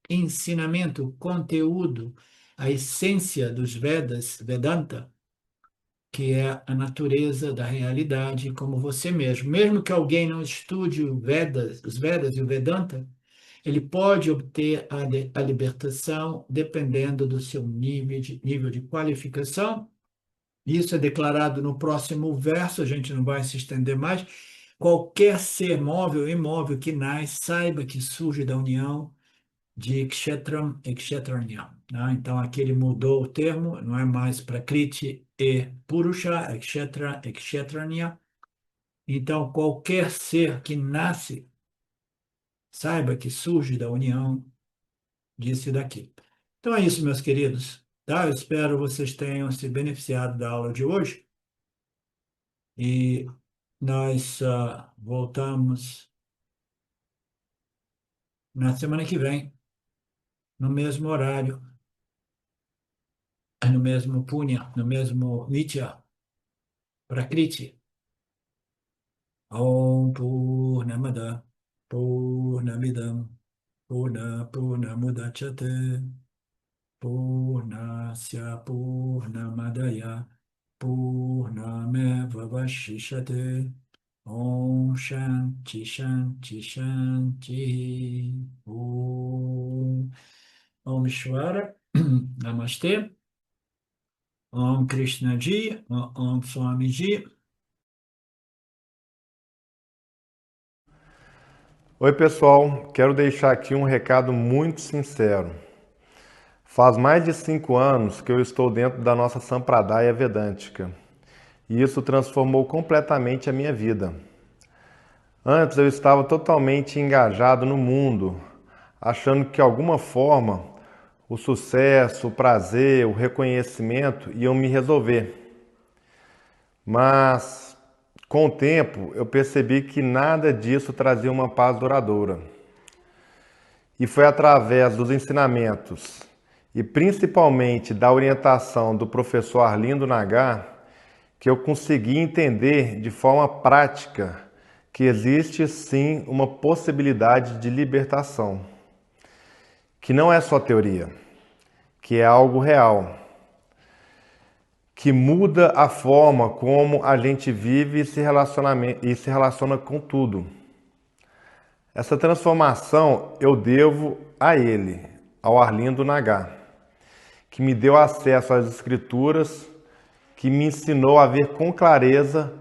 S1: ensinamento, o conteúdo, a essência dos Vedas, Vedanta, que é a natureza da realidade, como você mesmo. Mesmo que alguém não estude os Vedas e o Vedanta, ele pode obter a libertação dependendo do seu nível de qualificação. Isso é declarado no próximo verso, a gente não vai se estender mais. Qualquer ser móvel ou imóvel que nasce, saiba que surge da união de Kshetram e Kshetranya, né? Então, aqui ele mudou o termo, não é mais Prakriti e Purusha, é Kshetra e Kshetranya. Então, qualquer ser que nasce, saiba que surge da união disso e daquilo. Então, é isso, meus queridos. Tá? Eu espero vocês tenham se beneficiado da aula de hoje. E nós voltamos na semana que vem, no mesmo horário, no mesmo Punya, no mesmo Nitya, Prakriti. Om Purnamada Purnamidam Purnamudachyate Purnasya Purnamadaya Purnameva Vashishate Om Shanti Shanti Shanti Om Shvara Namastê Om Krishna Ji Om Swami Ji.
S4: Oi pessoal, quero deixar aqui um recado muito sincero. Faz mais de 5 anos que eu estou dentro da nossa Sampradaya Vedântica e isso transformou completamente a minha vida. Antes eu estava totalmente engajado no mundo, achando que de alguma forma o sucesso, o prazer, o reconhecimento iam me resolver. Mas com o tempo eu percebi que nada disso trazia uma paz duradoura. E foi através dos ensinamentos e principalmente da orientação do professor Arlindo Nagar que eu consegui entender de forma prática que existe sim uma possibilidade de libertação, que não é só teoria, que é algo real, que muda a forma como a gente vive e se relaciona com tudo. Essa transformação eu devo a ele, ao Arlindo Nagar, que me deu acesso às escrituras, que me ensinou a ver com clareza,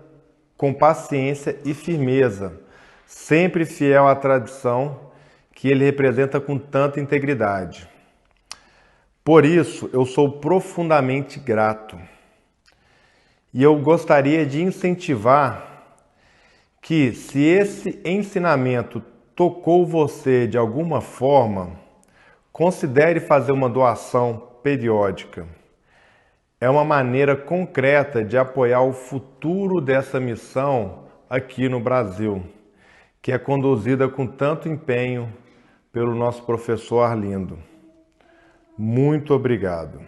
S4: com paciência e firmeza, sempre fiel à tradição que ele representa com tanta integridade. Por isso, eu sou profundamente grato. E eu gostaria de incentivar que, se esse ensinamento tocou você de alguma forma, considere fazer uma doação periódica. É uma maneira concreta de apoiar o futuro dessa missão aqui no Brasil, que é conduzida com tanto empenho pelo nosso professor Arlindo. Muito obrigado.